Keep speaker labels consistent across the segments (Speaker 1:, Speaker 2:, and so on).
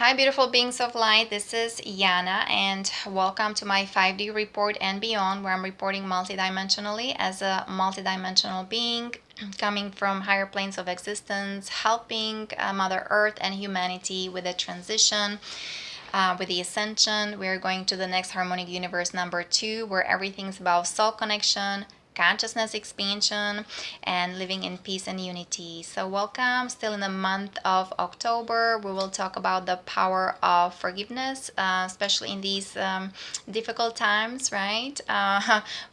Speaker 1: Hi, beautiful beings of light. This is Yana, and welcome to my 5D report and beyond, where I'm reporting multidimensionally as a multidimensional being coming from higher planes of existence, helping Mother Earth and humanity with the transition. With the ascension, we're going to the next harmonic universe number 2, where everything's about soul connection, consciousness expansion, and living in peace and unity. So, welcome. Still in the month of October, we will talk about the power of forgiveness, especially in these difficult times, right?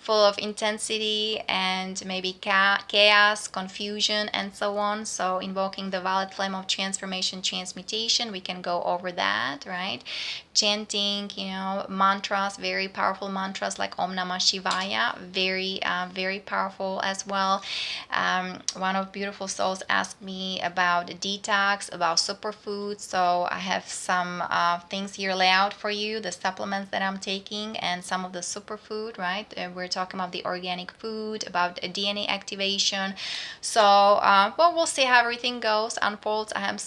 Speaker 1: Full of intensity and maybe chaos, confusion, and so on. So, invoking the violet flame of transformation, transmutation, we can go over that, right? Chanting, mantras, very powerful mantras like Om Namah Shivaya, very powerful as well. One of beautiful souls asked me about detox, about superfood. So I have some things here laid out for you, the supplements that I'm taking, and some of the superfood, right? We're talking about the organic food, about DNA activation. So, well, we'll see how everything goes, unfolds. I have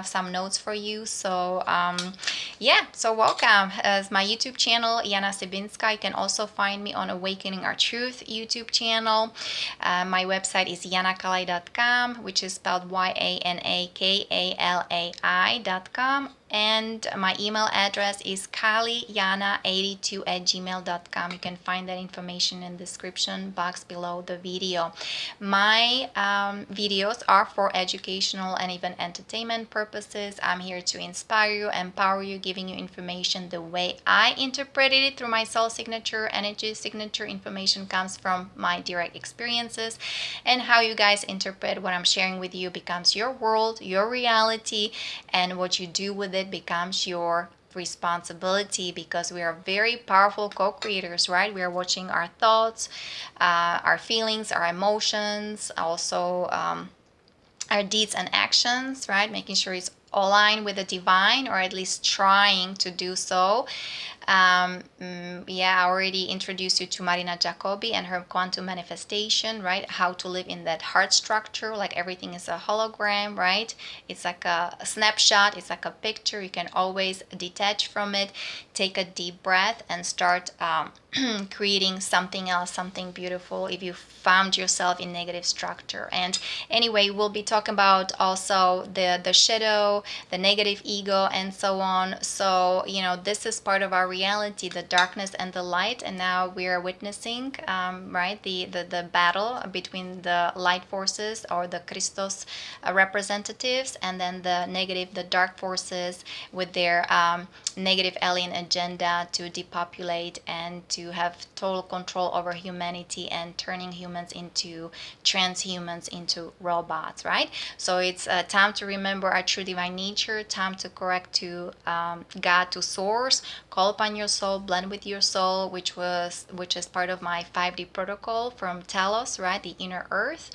Speaker 1: some notes for you. So, yeah, so welcome as my YouTube channel, Yana Sibinska. You can also find me on Awakening Our Truth YouTube channel. My website is yanakalai.com, which is spelled YANAKALAI.com. And my email address is kaliyana82@gmail.com. You can find that information in the description box below the video. My videos are for educational and even entertainment purposes. I'm here to inspire you, empower you, giving you information the way I interpreted it through my soul signature. Energy signature information comes from my direct experiences, and how you guys interpret what I'm sharing with you becomes your world, your reality, and what you do with it becomes your responsibility, because we are very powerful co-creators, right? We are watching our thoughts, our feelings, our emotions, also our deeds and actions, right? Making sure it's aligned with the divine, or at least trying to do so. I already introduced you to Marina Jacobi and her quantum manifestation, right? How to live in that heart structure, like everything is a hologram, right? It's like a snapshot, it's like a picture. You can always detach from it, take a deep breath, and start creating something else, something beautiful if you found yourself in negative structure. And anyway, we'll be talking about also the shadow, the negative ego, and so on. So this is part of our reality, the darkness and the light, and now we are witnessing right, the battle between the light forces, or the Christos representatives, and then the negative, the dark forces with their negative alien agenda to depopulate and to have total control over humanity, and turning humans into transhumans, into robots, right? So it's time to remember our true divine nature, time to correct to God, to source, call upon your soul, blend with your soul, which is part of my 5D protocol from Telos, right? The inner earth.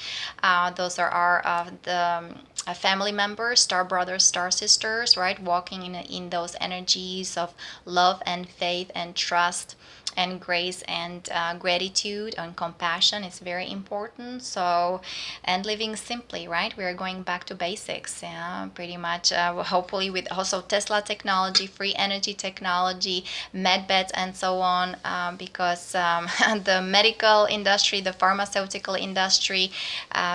Speaker 1: Those are our the family members, star brothers, star sisters, right? Walking in those energies of love and faith and trust and grace and gratitude and compassion is very important. So, and living simply, right? We are going back to basics, yeah, pretty much. Hopefully, with also Tesla technology, free energy technology, med beds, and so on. Because the medical industry, the pharmaceutical industry,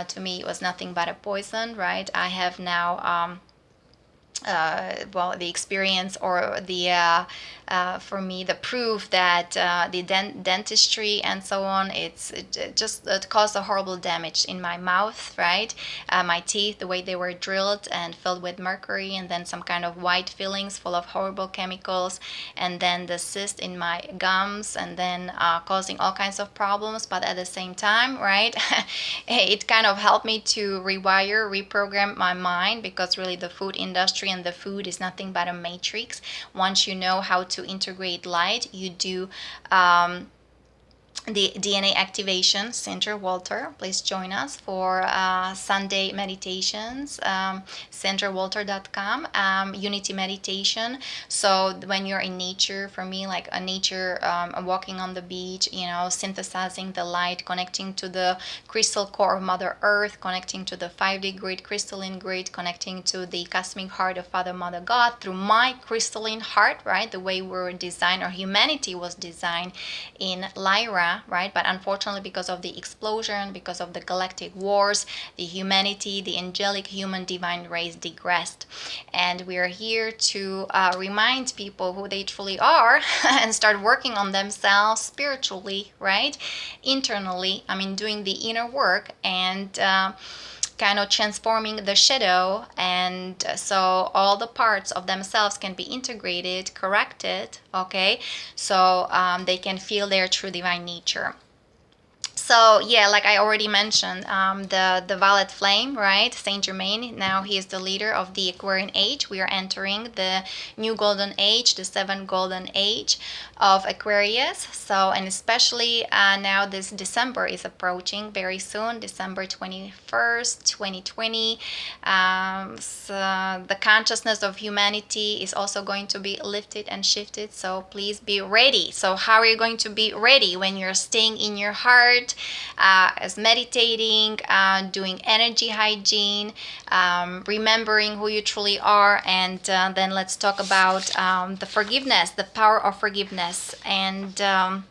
Speaker 1: to me, was nothing but a poison, right? I have now. The experience, or the for me, the proof that the dentistry and so on, it caused a horrible damage in my mouth, right? My teeth, the way they were drilled and filled with mercury, and then some kind of white fillings full of horrible chemicals, and then the cyst in my gums, and then causing all kinds of problems. But at the same time, right, it kind of helped me to rewire, reprogram my mind, because really the food industry and the food is nothing but a matrix. Once you know how to integrate light, you do the DNA activation center. Walter, please join us for Sunday meditations. Centerwalter.com, unity meditation. So when you're in nature, for me, like a nature, walking on the beach, synthesizing the light, connecting to the crystal core of Mother Earth, connecting to the 5D grid, crystalline grid, connecting to the cosmic heart of Father, Mother, God through my crystalline heart, right? The way we were designed, or humanity was designed in Lyra, right? But unfortunately, because of the explosion, because of the galactic wars, the humanity, the angelic human divine race digressed. And we are here to remind people who they truly are and start working on themselves spiritually, right? Internally, doing the inner work and kind of transforming the shadow, and so all the parts of themselves can be integrated, corrected, okay, so they can feel their true divine nature. So yeah, like I already mentioned, the violet flame, right? Saint Germain. Now he is the leader of the Aquarian age. We are entering the new golden age, the seventh golden age of Aquarius. So, and especially now this December is approaching very soon, December 21st, 2020. So the consciousness of humanity is also going to be lifted and shifted. So please be ready. So how are you going to be ready? When you're staying in your heart, as meditating, doing energy hygiene, remembering who you truly are, and then let's talk about the forgiveness, the power of forgiveness, and then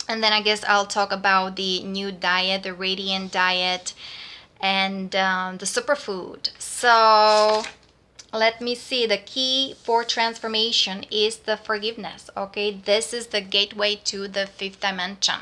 Speaker 1: I guess I'll talk about the new diet, the radiant diet, and the superfood. So let me see. The key for transformation is the forgiveness. Okay, this is the gateway to the fifth dimension.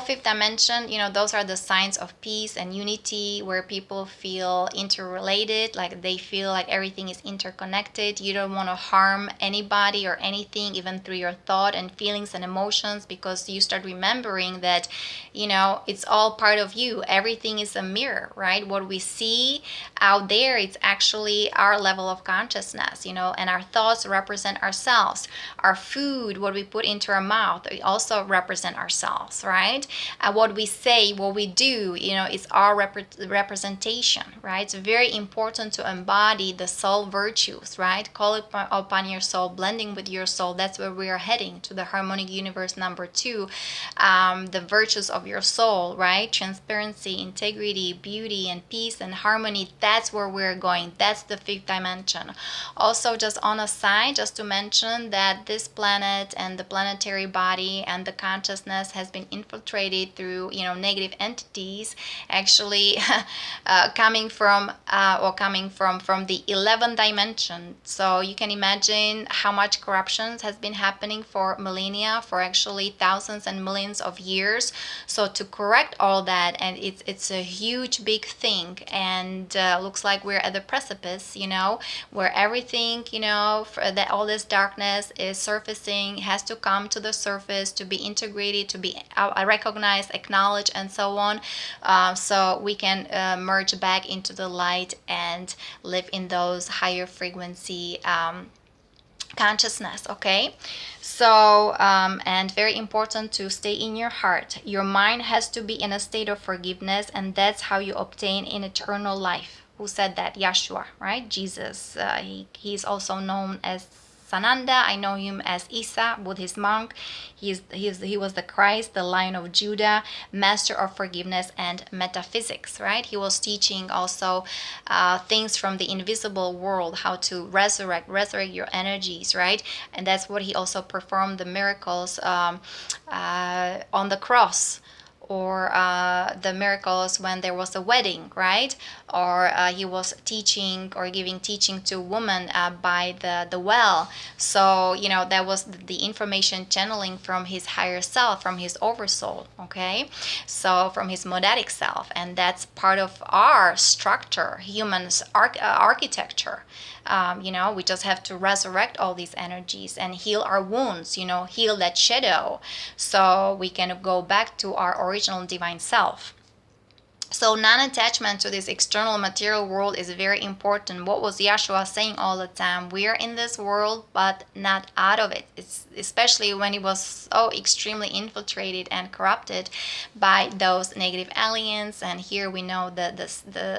Speaker 1: Fifth dimension, those are the signs of peace and unity, where people feel interrelated, like they feel like everything is interconnected. You don't want to harm anybody or anything, even through your thought and feelings and emotions, because you start remembering that it's all part of you. Everything is a mirror, right? What we see out there, it's actually our level of consciousness, and our thoughts represent ourselves. Our food, what we put into our mouth, it also represent ourselves, right? What we say, what we do, is our representation, right? It's very important to embody the soul virtues, right? Call upon your soul, blending with your soul. That's where we are heading, to the harmonic universe number 2. The virtues of your soul, right? Transparency, integrity, beauty, and peace and harmony. That's where we're going. That's the fifth dimension. Also, just on a side, just to mention that this planet and the planetary body and the consciousness has been infiltrated through negative entities, actually coming from the 11th dimension. So you can imagine how much corruption has been happening for millennia, for actually thousands and millions of years. So to correct all that, and it's a huge big thing, and looks like we're at the precipice, where everything, that all this darkness is surfacing, has to come to the surface to be integrated, to be recognized, acknowledged, and so on, so we can merge back into the light and live in those higher frequency consciousness. Okay, so and very important to stay in your heart. Your mind has to be in a state of forgiveness, and that's how you obtain an eternal life. Who said that? Yeshua, right? Jesus. He's also known as Sananda. I know him as Isa, Buddhist monk. He was the Christ, the Lion of Judah, master of forgiveness and metaphysics, right? He was teaching also things from the invisible world, how to resurrect your energies, right? And that's what he also performed, the miracles on the cross, or the miracles when there was a wedding, right? Or he was teaching or giving teaching to a woman by the well. So that was the information channeling from his higher self, from his oversoul. Okay, so from his monadic self, and that's part of our structure, humans architecture. We just have to resurrect all these energies and heal our wounds, heal that shadow, so we can go back to our original divine self. So non-attachment to this external material world is very important. What was Yeshua saying all the time? We are in this world, but not out of it. It's especially when he was so extremely infiltrated and corrupted by those negative aliens. And here we know the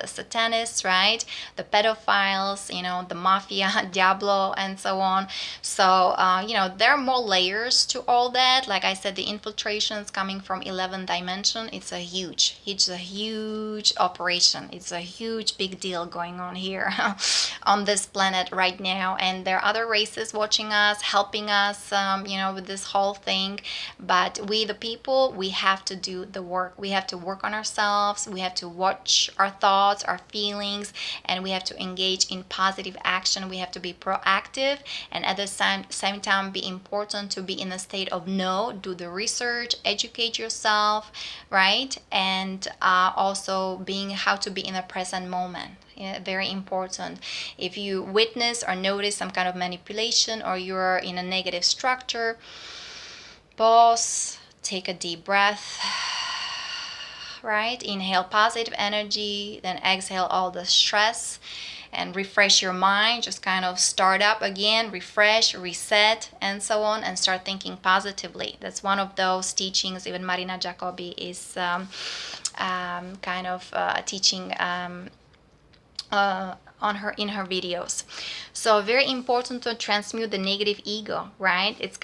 Speaker 1: satanists, right? The pedophiles, the mafia, Diablo, and so on. So there are more layers to all that. Like I said, the infiltrations coming from 11th dimension. It's a huge operation. It's a huge big deal going on here on this planet right now. And there are other races watching us, helping us, with this whole thing. But we, the people, we have to do the work. We have to work on ourselves. We have to watch our thoughts, our feelings, and we have to engage in positive action. We have to be proactive, and at the same time be important to be in a state of know, do the research, educate yourself, right? And also being how to be in the present moment. Yeah, very important. If you witness or notice some kind of manipulation, or you're in a negative structure, pause, take a deep breath, right? Inhale positive energy, then exhale all the stress, and refresh your mind. Just kind of start up again, refresh, reset, and so on, and start thinking positively. That's one of those teachings even Marina Jacobi is kind of teaching in her videos. So very important to transmute the negative ego, right? It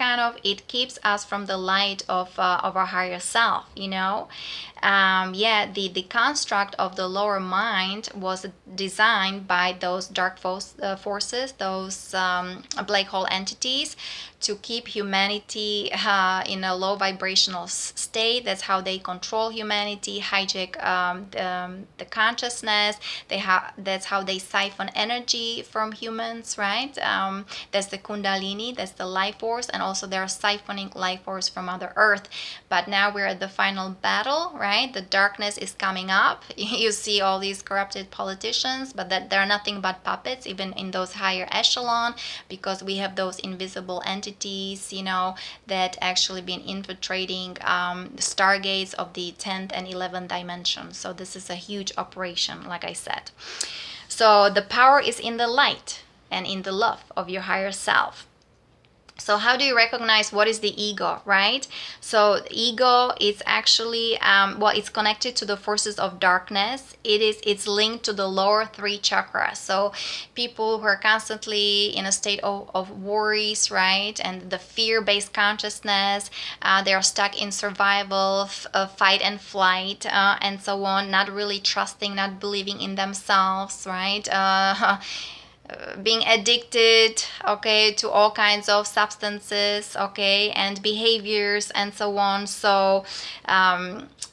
Speaker 1: keeps us from the light of our higher self, the construct of the lower mind was designed by those dark forces, those black hole entities, to keep humanity in a low vibrational state. That's how they control humanity, hijack the consciousness. That's how they siphon energy from humans, right? That's the Kundalini, that's the life force, and also they're siphoning life force from Mother Earth. But now we're at the final battle, right? The darkness is coming up. You see all these corrupted politicians, but that they're nothing but puppets, even in those higher echelon, because we have those invisible entities, that actually been infiltrating the stargates of the 10th and 11th dimension. So this is a huge operation, like I said. So the power is in the light and in the love of your higher self. So how do you recognize what is the ego, right? So ego is actually, it's connected to the forces of darkness. It's linked to the lower 3 chakras. So people who are constantly in a state of worries, right? And the fear-based consciousness, they are stuck in survival, fight and flight, and so on, not really trusting, not believing in themselves, right? Being addicted, okay, to all kinds of substances, okay, and behaviors and so on. So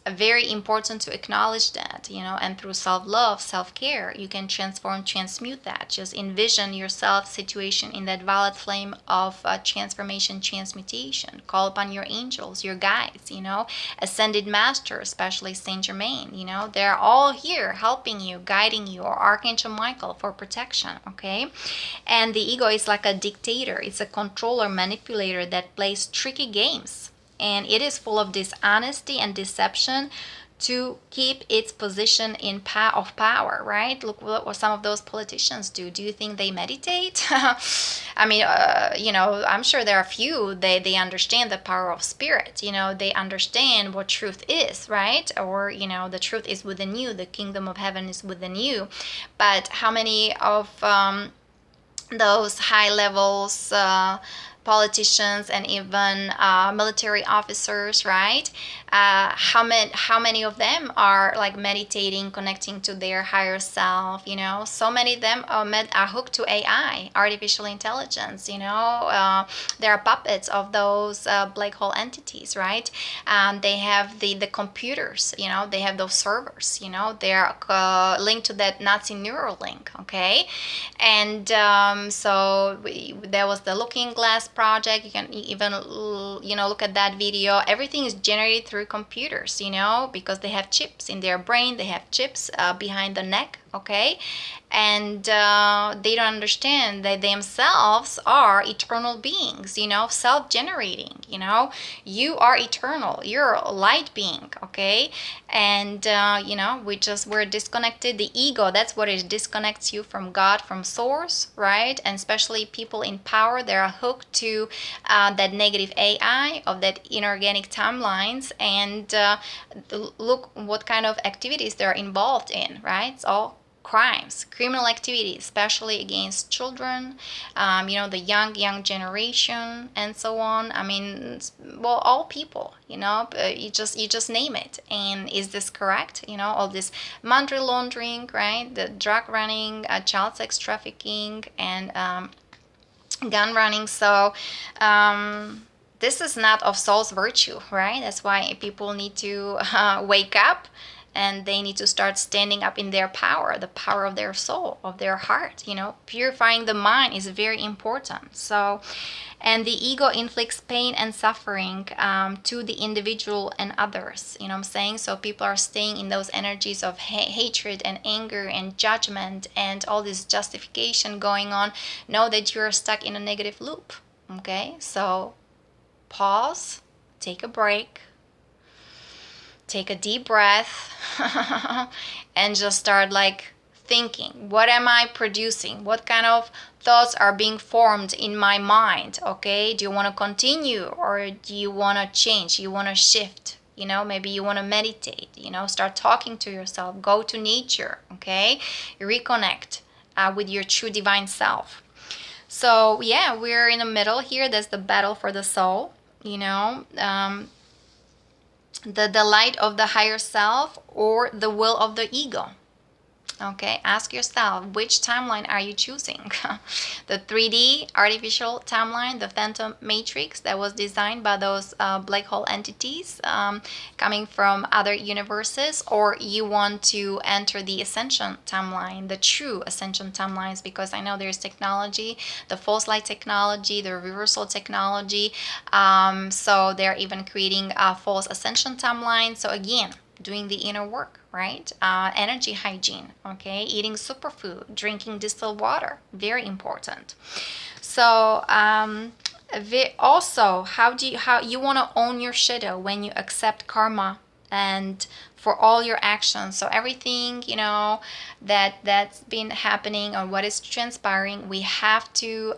Speaker 1: very important to acknowledge that, and through self-love, self-care, you can transmute that. Just envision yourself situation in that violet flame of transformation, transmutation. Call upon your angels, your guides, ascended master, especially Saint Germain, they're all here helping you, guiding you, or Archangel Michael for protection, okay? And the ego is like a dictator. It's a controller, manipulator that plays tricky games, and it is full of dishonesty and deception to keep its position in of power, right? Look what some of those politicians do. Do you think they meditate? I mean, I'm sure there are a few, they understand the power of spirit, they understand what truth is, right? Or, the truth is within you, the kingdom of heaven is within you. But how many of those high levels politicians and even military officers, right? How many of them are like meditating, connecting to their higher self? So many of them are hooked to AI, artificial intelligence. They are puppets of those black hole entities, right? They have the computers. They have those servers. They are linked to that Nazi Neuralink. Okay, and there was the Looking Glass project. You can even look at that video. Everything is generated through through computers, because they have chips in their brain, they have chips behind the neck, okay? And they don't understand that themselves are eternal beings, self-generating. You are eternal, you're a light being, okay? And we're disconnected. The ego, that's what it disconnects you from God, from source, right? And especially people in power, they are hooked to that negative AI of that inorganic timelines. And look what kind of activities they're involved in, right? It's all crimes, criminal activity, especially against children, the young generation, and so on. I mean, well, all people, you just name it. And is this correct? All this money laundering, right? The drug running, child sex trafficking, and gun running. So this is not of soul's virtue, right? That's why people need to wake up, and they need to start standing up in their power, the power of their soul, of their heart. Purifying the mind is very important. So, and the ego inflicts pain and suffering to the individual and others. You know what I'm saying? So people are staying in those energies of hatred and anger and judgment and all this justification going on. Know that you're stuck in a negative loop. Okay? So pause, take a break, take a deep breath, and just start thinking, what am I producing? What kind of thoughts are being formed in my mind? Okay, do you want to continue, or do you want to change? You want to shift? Maybe you want to meditate, start talking to yourself, go to nature, okay? Reconnect with your true divine self. So yeah, we're in the middle here. That's the battle for the soul, the light of the higher self or the will of the ego. Okay, ask yourself, which timeline are you choosing? The 3D artificial timeline, the phantom matrix that was designed by those black hole entities coming from other universes, or you want to enter the ascension timeline, the true ascension timelines? Because I know there's technology, the false light technology, the reversal technology. So they're even creating a false ascension timeline. So again, doing the inner work, right? Energy hygiene, okay? Eating superfood, drinking distilled water, very important. So also, how you want to own your shadow when you accept karma and for all your actions. So everything that's been happening or what is transpiring, we have to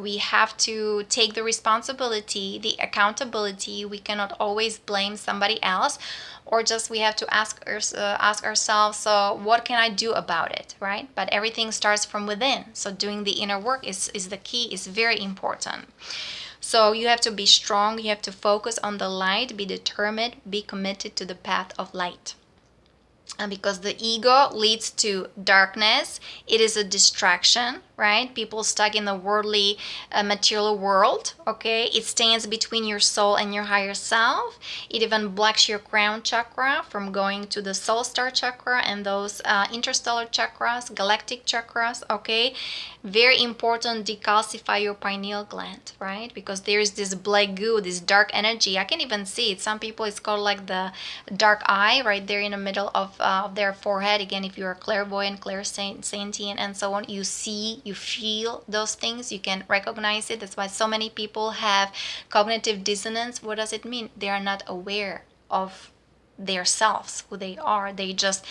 Speaker 1: we have to take the responsibility, the accountability. We cannot always blame somebody else, or just we have to ask ourselves, so what can I do about it, right? But everything starts from within. So doing the inner work is the key, is very important. So you have to be strong, you have to focus on the light, be determined, be committed to the path of light. And because the ego leads to darkness, it is a distraction, right? People stuck in the worldly, material world, okay? It stands between your soul and your higher self. It even blocks your crown chakra from going to the soul star chakra and those interstellar chakras, galactic chakras, okay? Very important, decalcify your pineal gland, right? Because there's this black goo, this dark energy. I can even see it. Some people, it's called the dark eye right there in the middle of their forehead. Again, if you're clairvoyant, clairsentient, and so on, you see, you feel those things, you can recognize it. That's why so many people have cognitive dissonance. What does it mean? They are not aware of their selves, who they are. They just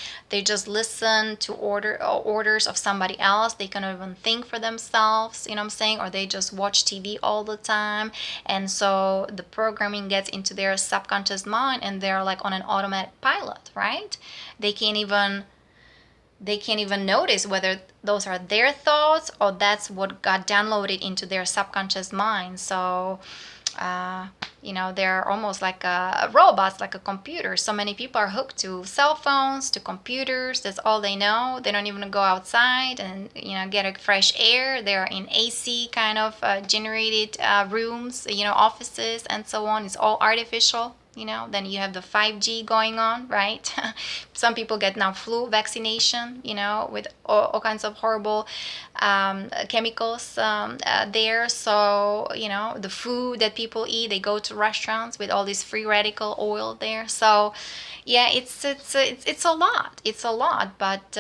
Speaker 1: listen to orders of somebody else. They cannot even think for themselves, you know what I'm saying? Or they just watch TV all the time, and so the programming gets into their subconscious mind, and they're on an automatic pilot, right? They can't even notice whether those are their thoughts or that's what got downloaded into their subconscious mind. So they're almost like robots, like a computer. So many people are hooked to cell phones, to computers. That's all they know. They don't even go outside and get a fresh air. They're in AC kind of generated rooms, offices and so on. It's all artificial. Then you have the 5G going on, right? Some people get now flu vaccination, with all kinds of horrible chemicals there. So the food that people eat, they go to restaurants with all this free radical oil there. So yeah, it's a lot. It's a lot, but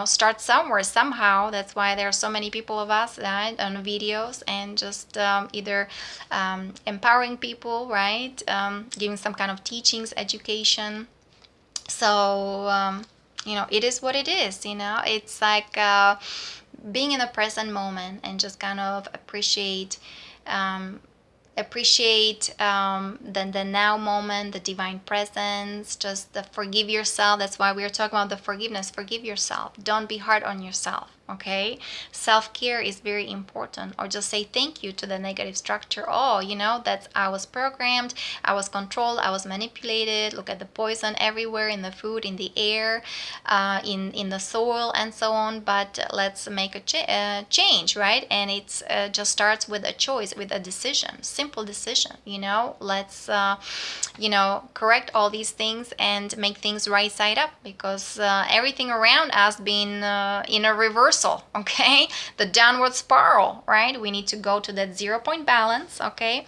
Speaker 1: start somewhere somehow. That's why there are so many people of us, right, on videos, and just either empowering people, right, giving some kind of teachings, education. So it is what it is. It's like being in the present moment and just kind of um, the now moment, the divine presence, just forgive yourself. That's why we're talking about the forgiveness. Forgive yourself. Don't be hard on yourself. Okay, self-care is very important. Or just say thank you to the negative structure. Oh, that's I was programmed, I was controlled, I was manipulated. Look at the poison everywhere, in the food, in the air, in the soil, and so on. But let's make a change, right? And it's just starts with a choice, with a decision, simple decision. Let's correct all these things and make things right side up, because everything around us being in a reversal. Okay, the downward spiral, right? We need to go to that 0 point balance. Okay,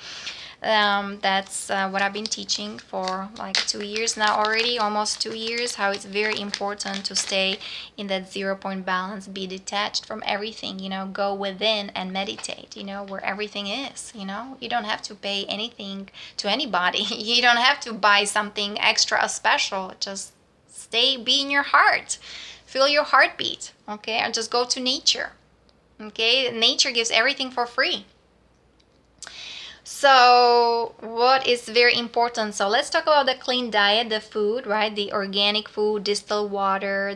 Speaker 1: that's what I've been teaching for like 2 years now already, almost 2 years, how it's very important to stay in that 0 point balance, be detached from everything, go within and meditate, where everything is. You don't have to pay anything to anybody. You don't have to buy something extra special. Just be in your heart, feel your heartbeat. Okay, and just go to nature. Okay, nature gives everything for free. So what is very important? So let's talk about the clean diet, the food, right? The organic food, distilled water.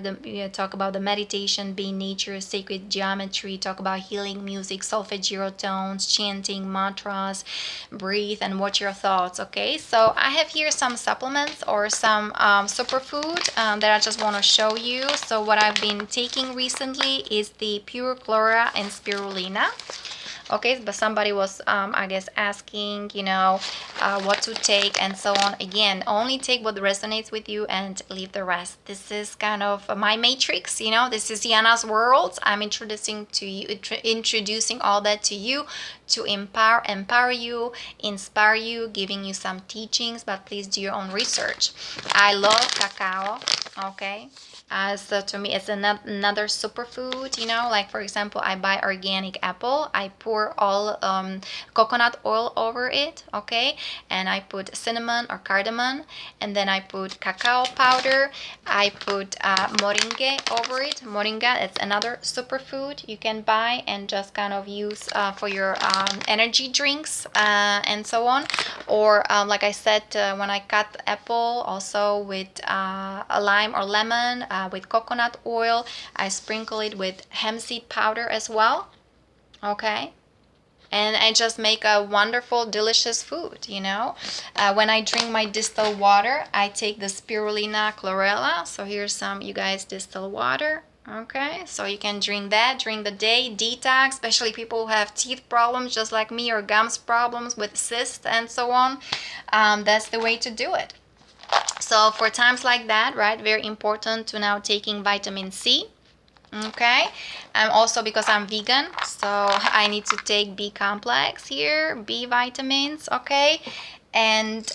Speaker 1: Talk about the meditation, being nature, sacred geometry. Talk about healing music, solfeggio tones, chanting, mantras, breathe, and watch your thoughts. Okay, so I have here some supplements or some superfood that I just want to show you. So what I've been taking recently is the pure chlorella and spirulina. Okay, but somebody was I guess asking what to take and so on. Again, only take what resonates with you and leave the rest. This is kind of my matrix. This is Yana's world. I'm introducing all that to you, to empower you, inspire you, giving you some teachings, but please do your own research. I love cacao. Okay, so to me it's another superfood. Like for example, I buy organic apple, I pour all coconut oil over it. Okay, and I put cinnamon or cardamom, and then I put cacao powder, I put moringa over it. Moringa, it's another superfood you can buy and just kind of use for your energy drinks and so on. Or like I said, when I cut the apple, also with a lime or lemon, with coconut oil, I sprinkle it with hemp seed powder as well. Okay, and I just make a wonderful, delicious food. When I drink my distilled water, I take the spirulina chlorella. So here's some, you guys, distilled water. Okay, so you can drink that during the day, detox, especially people who have teeth problems just like me, or gums problems with cysts and so on. That's the way to do it. So for times like that, right, very important to now taking vitamin C. Okay, I'm also, because I'm vegan, so I need to take B complex here, B vitamins. Okay, and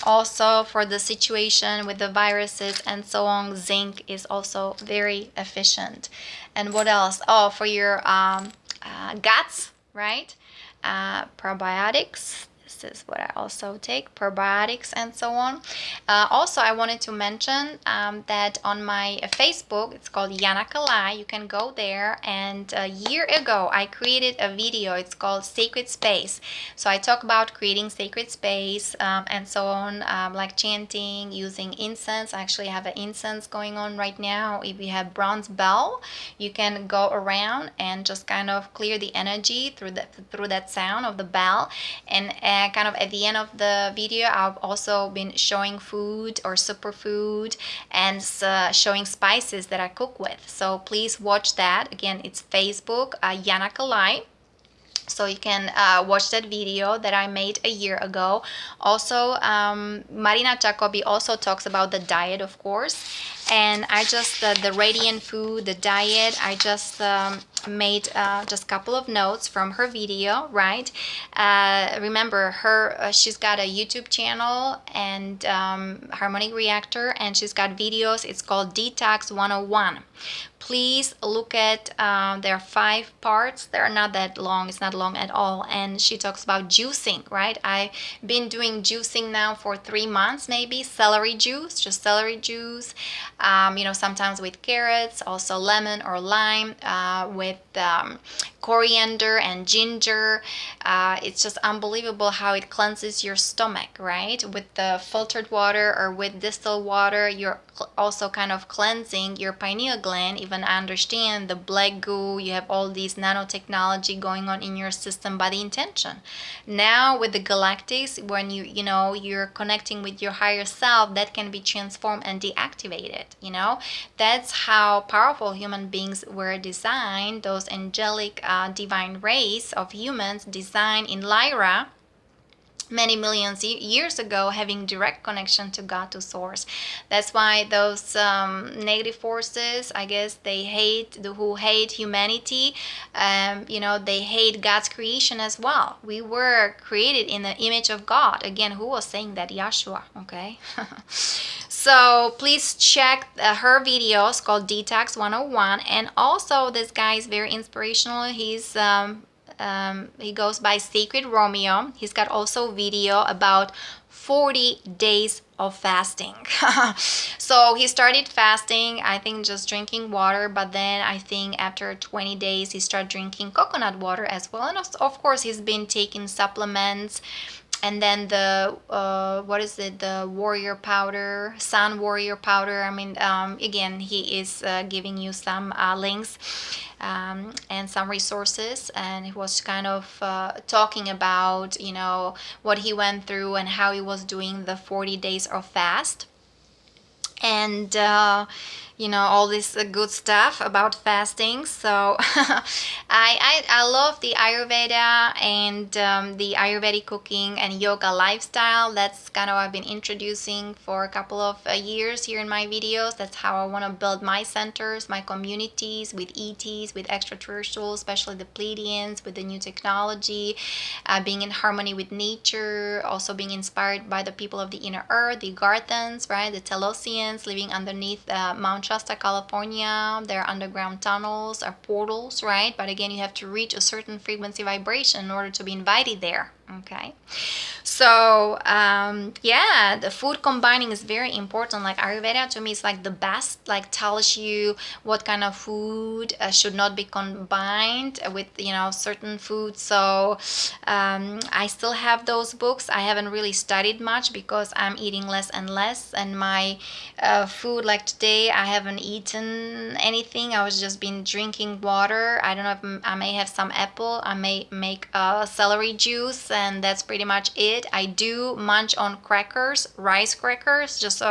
Speaker 1: also for the situation with the viruses and so on, zinc is also very efficient. And what else? Oh, for your guts, right? Probiotics. This is what I also take, probiotics and so on. Also, I wanted to mention that on my Facebook, it's called Yana Kalai. You can go there, and a year ago I created a video. It's called Sacred Space. So I talk about creating sacred space and so on, like chanting, using incense. I actually have an incense going on right now. If you have bronze bell, you can go around and just kind of clear the energy through that sound of the bell. And kind of at the end of the video, I've also been showing food or superfood and showing spices that I cook with. So please watch that. Again, it's Facebook, Yana Kalai. So you can watch that video that I made a year ago. Also, Marina Jacobi also talks about the diet, of course. And I just, the radiant food, the diet, I just made just a couple of notes from her video, right? Remember her, she's got a YouTube channel and harmonic reactor, and she's got videos. It's called Detox 101. Please look at, there are 5 parts. They're not that long. It's not long at all. And she talks about juicing, right? I've been doing juicing now for 3 months, maybe. Celery juice, just celery juice. Sometimes with carrots, also lemon or lime, with coriander and ginger. It's just unbelievable how it cleanses your stomach, right? With the filtered water or with distilled water, you're also kind of cleansing your pineal gland. Even I understand the black goo, you have all these nanotechnology going on in your system by the intention. Now with the galactics, when you're connecting with your higher self, that can be transformed and deactivated. That's how powerful human beings were designed. Those angelic divine race of humans designed in Lyra many millions years ago, having direct connection to God, to source. That's why those negative forces, I guess, who hate humanity, they hate God's creation as well. We were created in the image of God. Again, who was saying that? Yahshua, okay? So please check her videos called Detox 101. And also, this guy is very inspirational. He goes by Sacred Romeo. He's got also video about 40 days of fasting. So he started fasting, I think just drinking water, but then I think after 20 days he started drinking coconut water as well. And of course he's been taking supplements. And then the the warrior powder, sun warrior powder. Again, he is giving you some links and some resources, and he was kind of talking about what he went through and how he was doing the 40 days of fast, and all this good stuff about fasting. So I love the Ayurveda and the Ayurvedic cooking and yoga lifestyle. That's kind of what I've been introducing for a couple of years here in my videos. That's how I want to build my centers, my communities with ETs, with extraterrestrials, especially the Pleiadians, with the new technology, being in harmony with nature, also being inspired by the people of the inner earth, the Garthans, right, the Telosians living underneath Mount Shasta, California. Their underground tunnels are portals, right? But again, you have to reach a certain frequency vibration in order to be invited there. Okay, so the food combining is very important. Like Ayurveda to me is like the best, like tells you what kind of food should not be combined with certain foods. So I still have those books. I haven't really studied much because I'm eating less and less, and my food, like today I haven't eaten anything. I was just been drinking water. I don't know if I may have some apple. I may make celery juice, and that's pretty much it. I do munch on crackers, rice crackers, just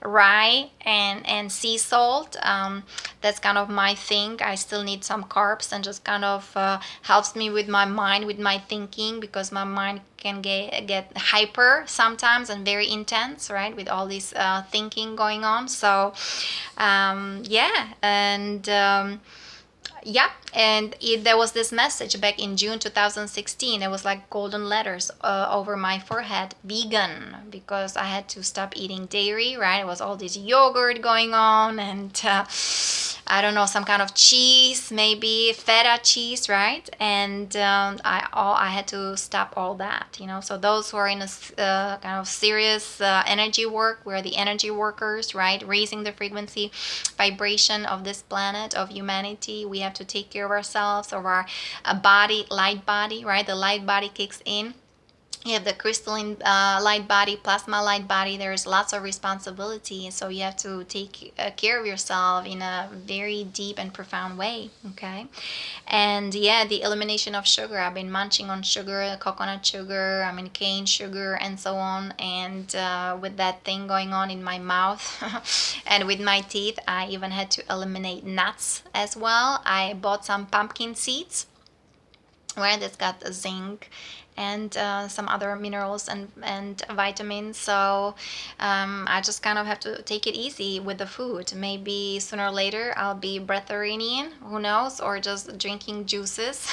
Speaker 1: rye and sea salt. That's kind of my thing. I still need some carbs, and just kind of helps me with my mind, with my thinking, because my mind can get hyper sometimes and very intense, right, with all this thinking going on. So there was this message back in June 2016. It was like golden letters over my forehead: vegan, because I had to stop eating dairy, right? It was all this yogurt going on, and I don't know, some kind of cheese, maybe feta cheese, right? And I had to stop all that, So those who are in a kind of serious energy work, we're the energy workers, right? Raising the frequency, vibration of this planet, of humanity. We have to take care of ourselves, of our body, light body, right? The light body kicks in. You have the crystalline light body, plasma light body. There's lots of responsibility, so you have to take care of yourself in a very deep and profound way. Okay, and the elimination of sugar. I've been munching on sugar, coconut sugar, cane sugar, and so on. And with that thing going on in my mouth and with my teeth, I even had to eliminate nuts as well. I bought some pumpkin seeds. right? It's got zinc and some other minerals and vitamins. So I just kind of have to take it easy with the food. Maybe sooner or later I'll be breatharian, who knows, or just drinking juices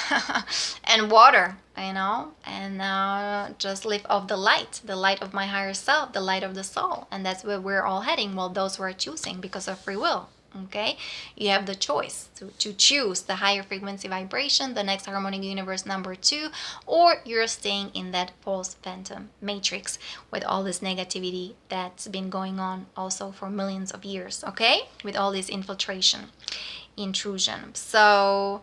Speaker 1: and water, you know, and just live off the light of my higher self, the light of the soul. And that's where we're all heading. Well, those who are choosing because of free will. Okay, you have the choice to choose the higher frequency vibration, the next harmonic universe number 2, or you're staying in that false phantom matrix with all this negativity that's been going on also for millions of years. Okay, with all this infiltration, intrusion. So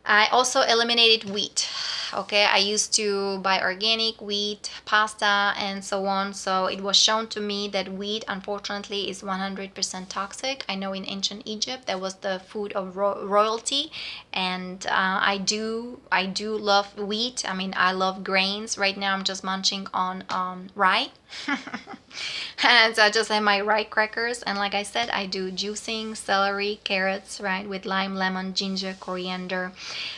Speaker 1: I also eliminated wheat. Okay, I used to buy organic wheat, pasta, and so on. So it was shown to me that wheat, unfortunately, is 100% toxic. I know in ancient Egypt that was the food of royalty, and I do love wheat. I mean, I love grains. Right now, I'm just munching on rye. And so I just have my rye crackers, and like I said, I do juicing, celery, carrots, right, with lime, lemon, ginger, coriander.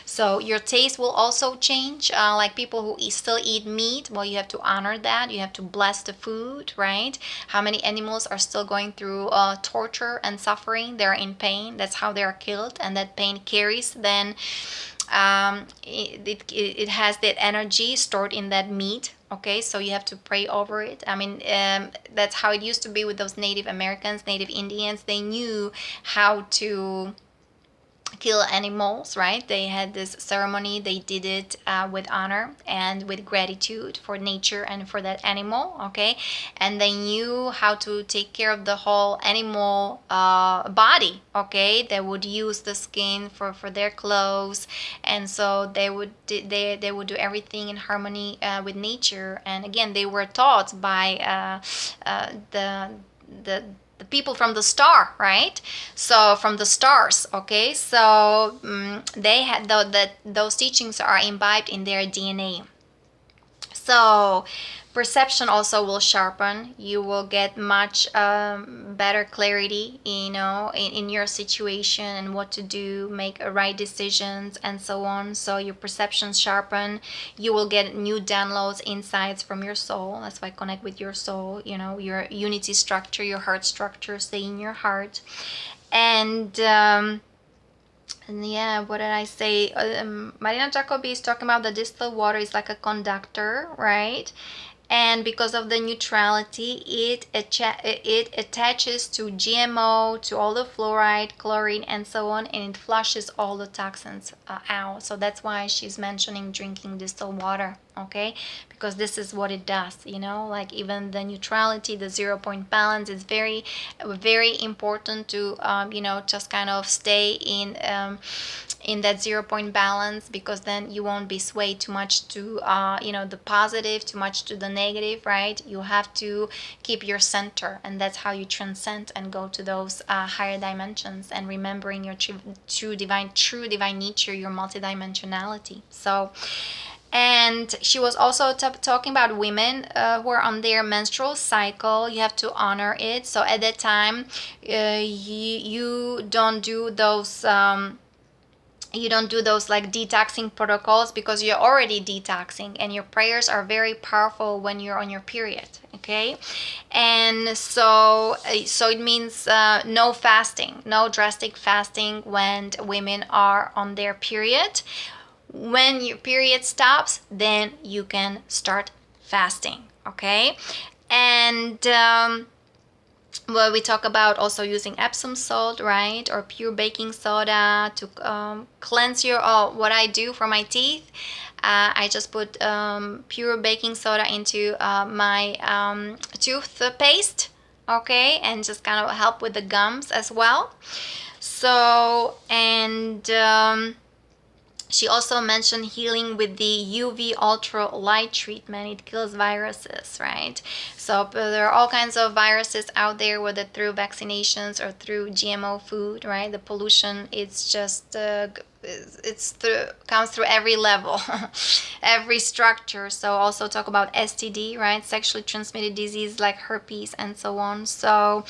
Speaker 1: So your taste will also change. Like people who still eat meat, well, you have to honor that. You have to bless the food, right? How many animals are still going through torture and suffering? They're in pain. That's how they are killed, and that pain carries then. It has that energy stored in that meat. Okay, so you have to pray over it. I mean, that's how it used to be with those Native Americans, Native Indians. They knew how to kill animals, right? They had this ceremony. They did it with honor and with gratitude for nature and for that animal. Okay, and they knew how to take care of the whole animal body. Okay, they would use the skin for their clothes, and so they would do everything in harmony with nature. And again, they were taught by the people from the star, right? So from the stars. Okay, so they had those teachings are imbibed in their DNA. So perception also will sharpen. You will get much better clarity, you know, in your situation and what to do, make right decisions and so on. So your perceptions sharpen. You will get new downloads, insights from your soul. That's why connect with your soul, you know, your unity structure, your heart structure, stay in your heart. And yeah, what did I say? Marina Jacobi is talking about the distilled water is like a conductor, right? And because of the neutrality, it attaches to GMO, to all the fluoride, chlorine, and so on, and it flushes all the toxins out. So that's why she's mentioning drinking distilled water, okay? Because this is what it does, you know, like even the neutrality, the 0 point balance is very, very important to, you know, just kind of stay in that 0 point balance, because then you won't be swayed too much to you know, the positive, too much to the negative, right? You have to keep your center, and that's how you transcend and go to those higher dimensions, and remembering your true divine nature, your multidimensionality. So, and she was also talking about women who are on their menstrual cycle. You have to honor it. So at that time, you don't do those like detoxing protocols, because you're already detoxing, and your prayers are very powerful when you're on your period. Okay, and so it means no fasting, no drastic fasting when women are on their period. When your period stops, then you can start fasting. Okay, and well, we talk about also using Epsom salt, right, or pure baking soda to cleanse your. What I do for my teeth, I just put pure baking soda into my toothpaste, okay, and just kind of help with the gums as well. So, and she also mentioned healing with the UV ultra light treatment. It kills viruses, right? So there are all kinds of viruses out there, whether through vaccinations or through GMO food, right? The pollution, it's just comes through every level. every structure. So also talk about STD, right? Sexually transmitted disease like herpes and so on. So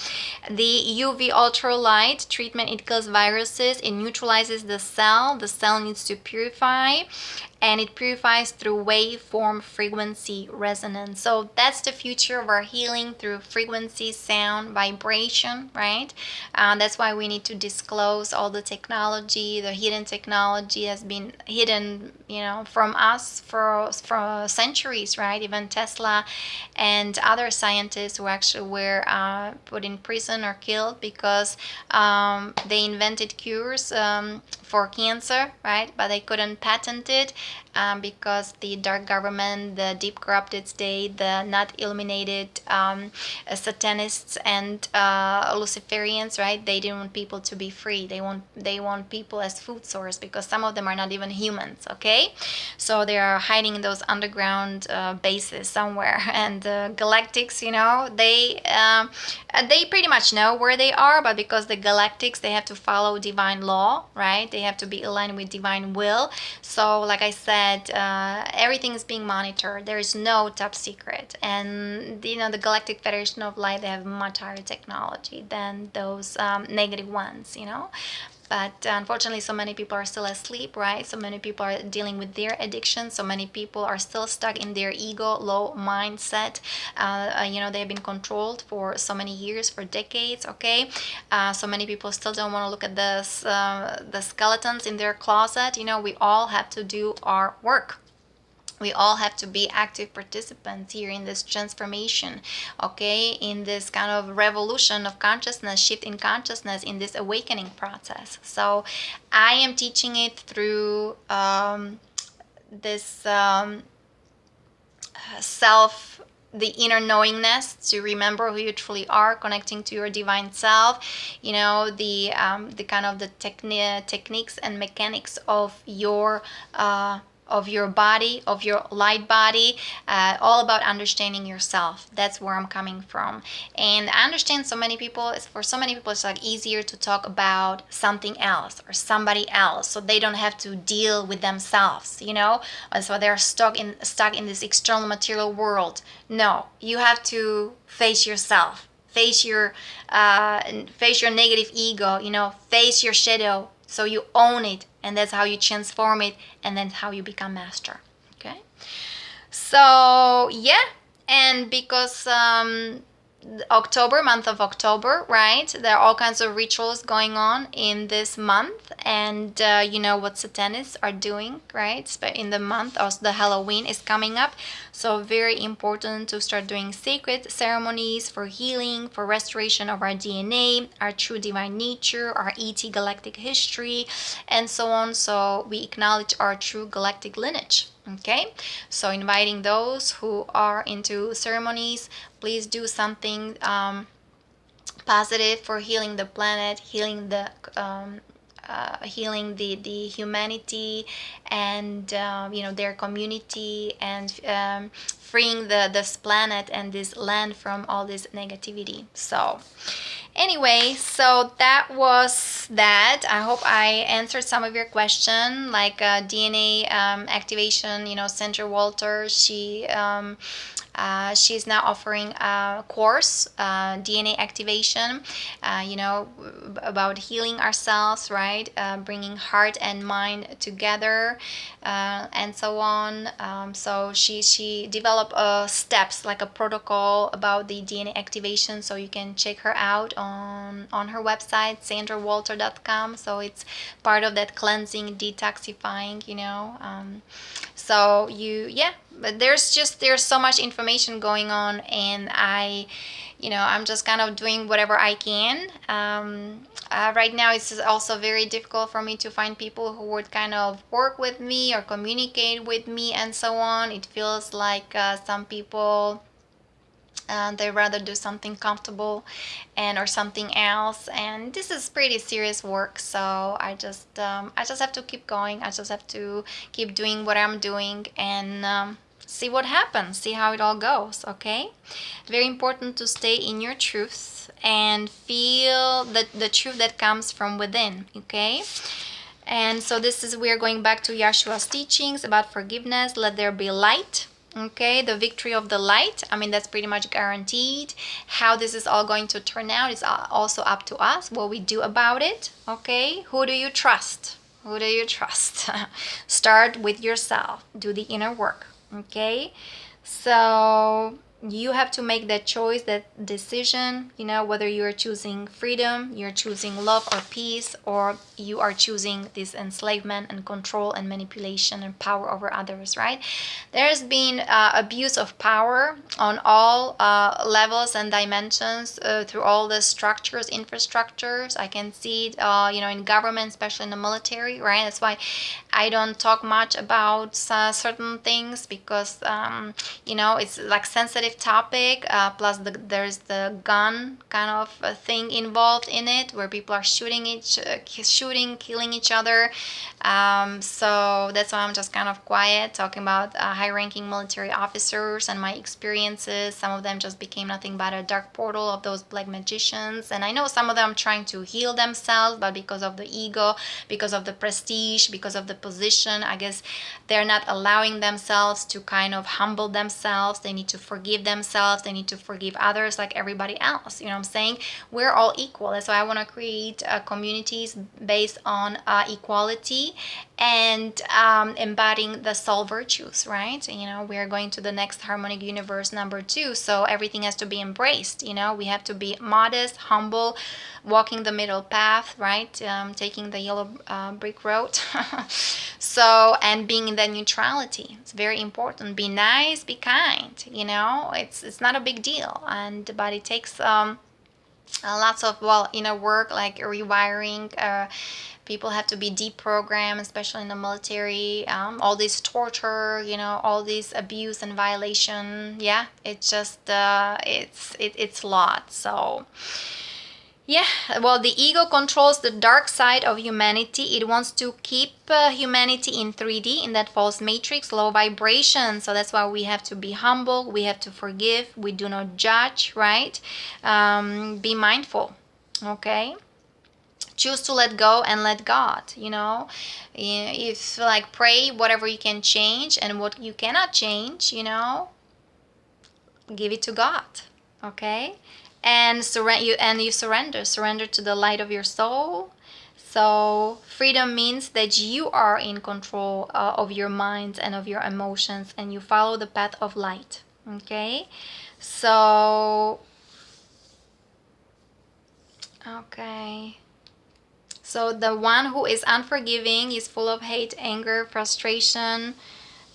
Speaker 1: the UV ultralight treatment, it kills viruses, it neutralizes the cell. The cell needs to purify, and it purifies through waveform frequency resonance. So that's the future of our healing, through frequency, sound, vibration, right? That's why we need to disclose all the technology. The hidden technology has been hidden, from us for centuries, right? Even Tesla and other scientists who actually were put in prison or killed because they invented cures for cancer, right? But they couldn't patent it because the dark government, the deep corrupted state, the not illuminated satanists and Luciferians, right? They didn't want people to be free. They want people as food source, because some of them are not even humans. Okay, so they are hiding in those underground bases somewhere, and the galactics, they pretty much know where they are, but because the galactics, they have to follow divine law, right? They have to be aligned with divine will. So like I said, everything is being monitored. There is no top secret. And the Galactic Federation of Light, they have much higher technology than those negative ones. But unfortunately, so many people are still asleep, right? So many people are dealing with their addiction. So many people are still stuck in their ego, low mindset. They've been controlled for so many years, for decades, okay? So many people still don't want to look at the skeletons in their closet. We all have to do our work. We all have to be active participants here in this transformation, okay, in this kind of revolution of consciousness, shift in consciousness, in this awakening process. So I am teaching it through this self, the inner knowingness, to remember who you truly are, connecting to your divine self, the kind of the techniques and mechanics of your body, of your light body, all about understanding yourself. That's where I'm coming from. And I understand for so many people, it's like easier to talk about something else or somebody else, so they don't have to deal with themselves, so they're stuck in this external material world. No, you have to face yourself. Face your negative ego, face your shadow, so you own it, and that's how you transform it, and then how you become master. Okay, so yeah. And because month of October, right? There are all kinds of rituals going on in this month, and what satanists are doing, right? In the month, also the Halloween is coming up, so very important to start doing sacred ceremonies for healing, for restoration of our DNA, our true divine nature, our ET galactic history, and so on. So we acknowledge our true galactic lineage. Okay, so inviting those who are into ceremonies, please do something positive for healing the planet, healing the humanity, and their community, and freeing this planet and this land from all this negativity. So anyway, so that was that. I hope I answered some of your question, like DNA activation. Sandra Walter, she's now offering a course, DNA activation, about healing ourselves, right? Bringing heart and mind together, and so on. So she developed steps, like a protocol about the DNA activation. So you can check her out on her website, sandrawalter.com. So it's part of that cleansing, detoxifying, but there's so much information going on, and I'm just kind of doing whatever I can. Right now it's also very difficult for me to find people who would kind of work with me or communicate with me and so on. It feels like some people, they rather do something comfortable or something else, and this is pretty serious work. So I just have to keep going. I just have to keep doing what I'm doing, and see what happens, see how it all goes. Okay, very important to stay in your truth and feel the truth that comes from within. Okay, And so this is, we are going back to Yeshua's teachings about forgiveness. Let there be light. Okay, the victory of the light. I mean, that's pretty much guaranteed. How this is all going to turn out is also up to us, what we do about it. Okay, who do you trust? Who do you trust? Start with yourself. Do the inner work. Okay, so you have to make that choice, that decision, whether you're choosing freedom, you're choosing love or peace, or you are choosing this enslavement and control and manipulation and power over others, right? There's been abuse of power on all levels and dimensions through all the structures, infrastructures. I can see it, in government, especially in the military, right? That's why I don't talk much about certain things, because it's like sensitive topic. Plus, there's the gun kind of thing involved in it, where people are shooting, killing each other. So that's why I'm just kind of quiet, talking about high-ranking military officers and my experiences. Some of them just became nothing but a dark portal of those black magicians, and I know some of them trying to heal themselves, but because of the ego, because of the prestige, because of the position, I guess they're not allowing themselves to kind of humble themselves. They need to forgive themselves. They need to forgive others like everybody else. You know what I'm saying? We're all equal. That's why I want to create communities based on equality and embodying the soul virtues, right? We are going to the next harmonic universe #2, so everything has to be embraced. We have to be modest, humble, walking the middle path, right? Taking the yellow brick road. So, and being in that neutrality, it's very important. Be nice, be kind. It's not a big deal, but it takes lots of inner work, like rewiring. People have to be deprogrammed, especially in the military. All this torture, all this abuse and violation. Yeah, it's just it's a lot. So yeah, well, the ego controls the dark side of humanity. It wants to keep humanity in 3D, in that false matrix, low vibration. So that's why we have to be humble. We have to forgive. We do not judge, right? Be mindful, okay? Choose to let go and let God. If like pray whatever you can change, and what you cannot change, give it to God, okay? And you surrender to the light of your soul. So freedom means that you are in control of your mind and of your emotions, and you follow the path of light, okay? So okay, so the one who is unforgiving is full of hate, anger, frustration,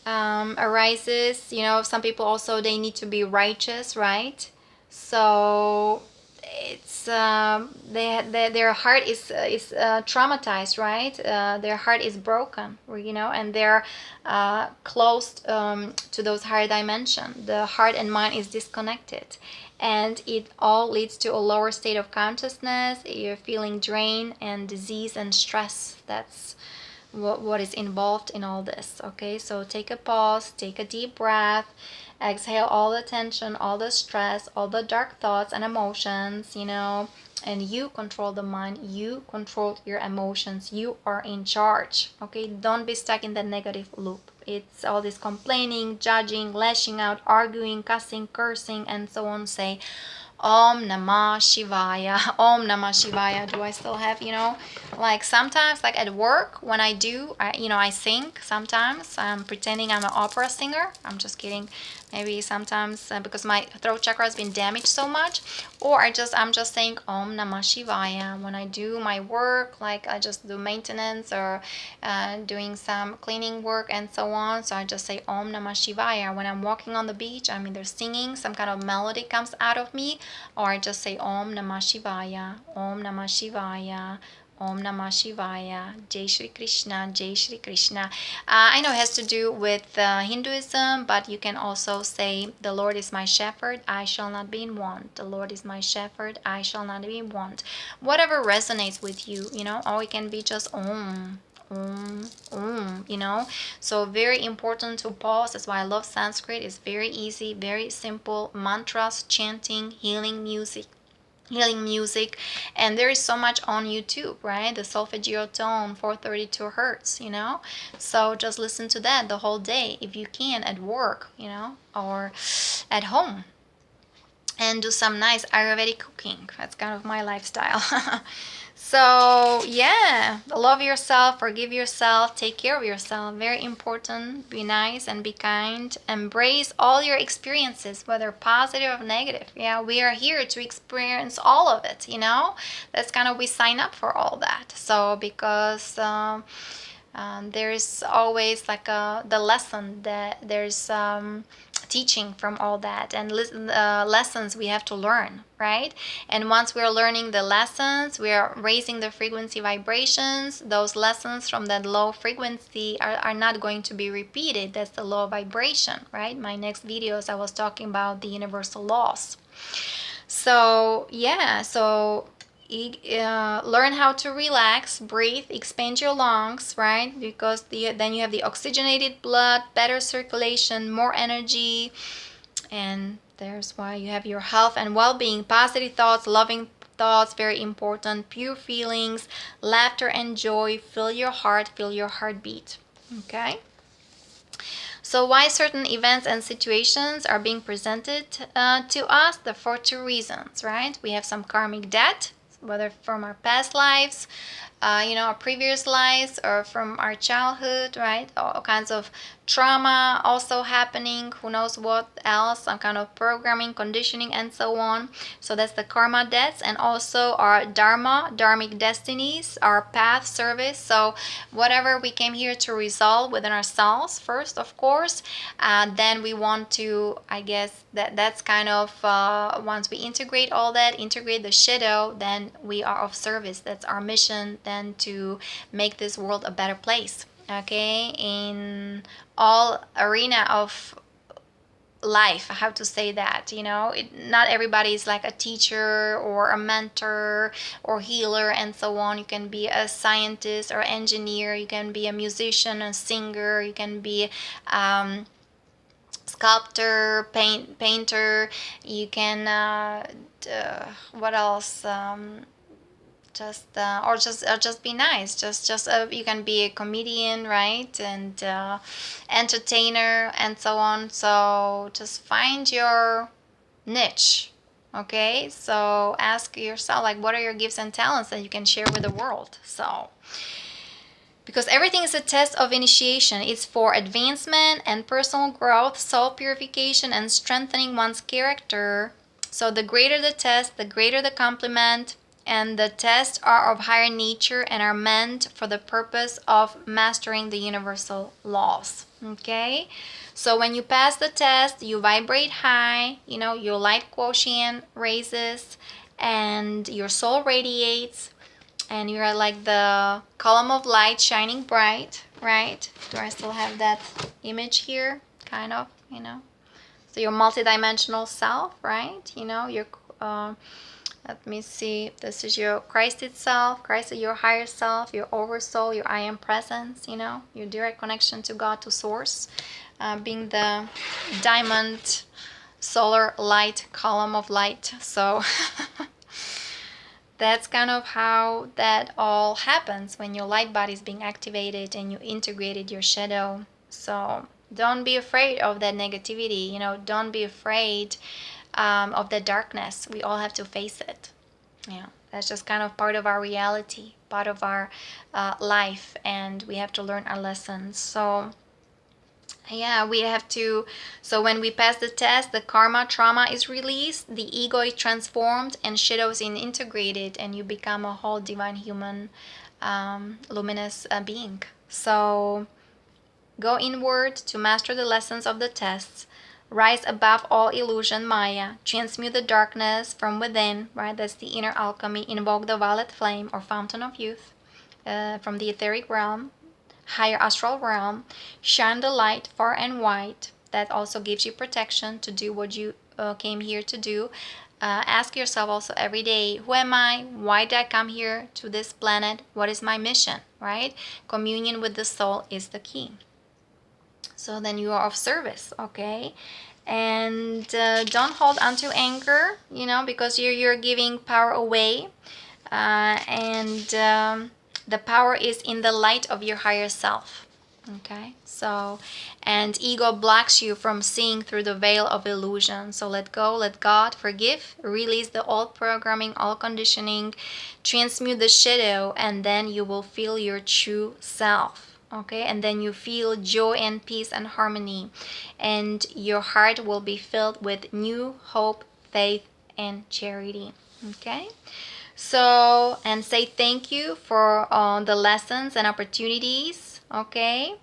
Speaker 1: arises. Some people also, they need to be righteous, right? So it's their heart is traumatized, right? Their heart is broken, and they're closed to those higher dimension. The heart and mind is disconnected, and it all leads to a lower state of consciousness. You're feeling drain and disease and stress. That's what is involved in all this. Okay, so take a pause, take a deep breath, exhale all the tension, all the stress, all the dark thoughts and emotions, and you control the mind, you control your emotions, you are in charge. Okay, don't be stuck in that negative loop. It's all this complaining, judging, lashing out, arguing, cussing, cursing, and so on. Say Om Namah Shivaya. Om Namah Shivaya. Do I still have, like sometimes, like at work, when I sing sometimes. I'm pretending I'm an opera singer. I'm just kidding. Maybe sometimes because my throat chakra has been damaged so much. Or I'm just saying Om Namah Shivaya when I do my work, like I just do maintenance or doing some cleaning work and so on. So I just say Om Namah Shivaya. When I'm walking on the beach, I'm either singing, some kind of melody comes out of me, or I just say Om Namah Shivaya, Om Namah Shivaya, Om Namah Shivaya, Jai Shri Krishna, Jai Shri Krishna. I know it has to do with Hinduism, but you can also say, the Lord is my shepherd, I shall not be in want. The Lord is my shepherd, I shall not be in want. Whatever resonates with you, or it can be just Om. So very important to pause. That's why I love Sanskrit. It's very easy, very simple mantras, chanting, healing music. healing music. And there is so much on YouTube, right? The solfeggio tone 432 hertz, you know. So just listen to that the whole day if you can, at work, you know, or at home. And do some nice Ayurvedic cooking. That's kind of my lifestyle. So yeah, love yourself, forgive yourself, take care of yourself. Very important. Be nice and be kind. Embrace all your experiences, whether positive or negative. Yeah, we are here to experience all of it, you know. That's kind of, we sign up for all that. So because there's always like the lesson that there's teaching from all that, and lessons we have to learn, right? And once we're learning the lessons, we are raising the frequency vibrations. Those lessons from that low frequency are not going to be repeated. That's the low vibration, right? My next videos I was talking about the universal laws. So yeah, so learn how to relax, breathe, expand your lungs, right? Because then you have the oxygenated blood, better circulation, more energy, and there's why you have your health and well-being. Positive thoughts, loving thoughts, very important. Pure feelings, laughter and joy. Feel your heart, feel your heartbeat. Okay. So why certain events and situations are being presented to us? For two reasons, right? We have some karmic debt, whether from our past lives, our previous lives, or from our childhood, right? All kinds of trauma also happening, who knows what else, some kind of programming, conditioning, and so on. So that's the karma debts, and also our dharmic destinies, our path service. So whatever we came here to resolve within ourselves first, of course, then we want to, I guess that's kind of once we integrate all that, integrate the shadow, then we are of service. That's our mission, then, to make this world a better place, okay, in all arena of life. How to say that, not everybody is like a teacher or a mentor or healer and so on. You can be a scientist or engineer, you can be a musician, a singer, you can be sculptor, painter, you can what else, just be nice, just you can be a comedian, right, and entertainer and so on. So just find your niche, okay? So ask yourself, like, what are your gifts and talents that you can share with the world? So because everything is a test of initiation. It's for advancement and personal growth, self-purification, and strengthening one's character. So the greater the test, the greater the compliment, and the tests are of higher nature and are meant for the purpose of mastering the universal laws. Okay? So when you pass the test, you vibrate high, your light quotient raises, and your soul radiates, and you're like the column of light shining bright, right? Do I still have that image here? Kind of, So your multidimensional self, right? Your, let me see, this is your Christ itself, Christ is your higher self, your oversoul, your I am presence, your direct connection to God, to source, being the diamond solar light column of light. So that's kind of how that all happens when your light body is being activated and you integrated your shadow. So don't be afraid of that negativity, don't be afraid of the darkness. We all have to face it. Yeah, that's just kind of part of our reality, part of our life, and we have to learn our lessons. So yeah, we have to. So when we pass the test, the karma trauma is released, the ego is transformed, and shadow is integrated, and you become a whole divine human, luminous being. So go inward to master the lessons of the tests. Rise above all illusion, Maya. Transmute the darkness from within, right? That's the inner alchemy. Invoke the violet flame or fountain of youth from the etheric realm, higher astral realm. Shine the light far and wide. That also gives you protection to do what you came here to do. Ask yourself also every day, who am I? Why did I come here to this planet? What is my mission, right? Communion with the soul is the key. So then you are of service, okay? And don't hold on to anger, because you're giving power away. And the power is in the light of your higher self. Okay, so, and ego blocks you from seeing through the veil of illusion. So let go, let God forgive, release the old programming, all conditioning, transmute the shadow, and then you will feel your true self. Okay, and then you feel joy and peace and harmony, and your heart will be filled with new hope, faith, and charity. Okay. So, and say thank you for the lessons and opportunities, okay?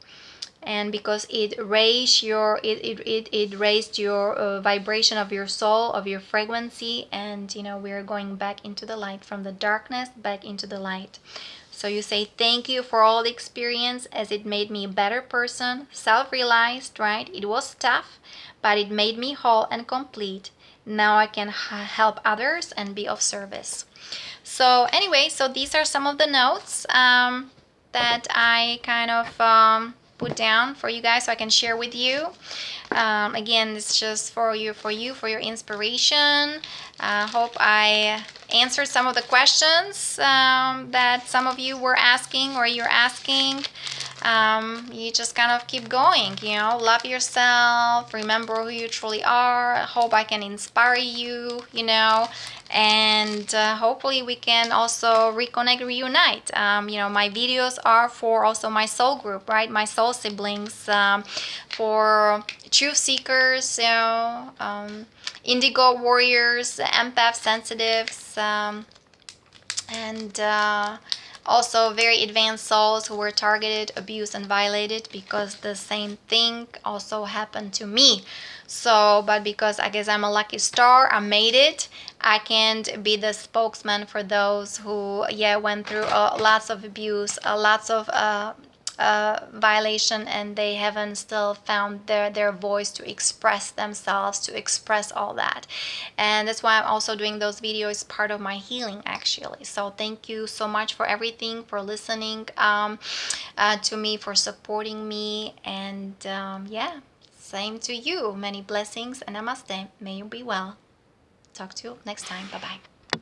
Speaker 1: And because it raised it raised your vibration of your soul, of your frequency, and we're going back into the light, from the darkness back into the light. So you say thank you for all the experience, as it made me a better person, self-realized, right? It was tough, but it made me whole and complete. Now I can help others and be of service. So anyway, so these are some of the notes that I kind of put down for you guys, so I can share with you. Again, it's just for your inspiration. Hope I answered some of the questions that some of you were asking, or you're asking. You just kind of keep going, love yourself, remember who you truly are. Hope I can inspire you, and hopefully we can also reconnect, reunite. My videos are for also my soul group, right? My soul siblings, for truth seekers, indigo warriors, empath sensitives, and also very advanced souls who were targeted, abused, and violated, because the same thing also happened to me. So, but because I guess I'm a lucky star, I made it. I can be the spokesman for those who, went through lots of abuse, lots of violation, and they haven't still found their voice to express themselves, to express all that. And that's why I'm also doing those videos, part of my healing, actually. So thank you so much for everything, for listening to me, for supporting me, and same to you. Many blessings, and namaste. May you be well. Talk to you next time. Bye bye.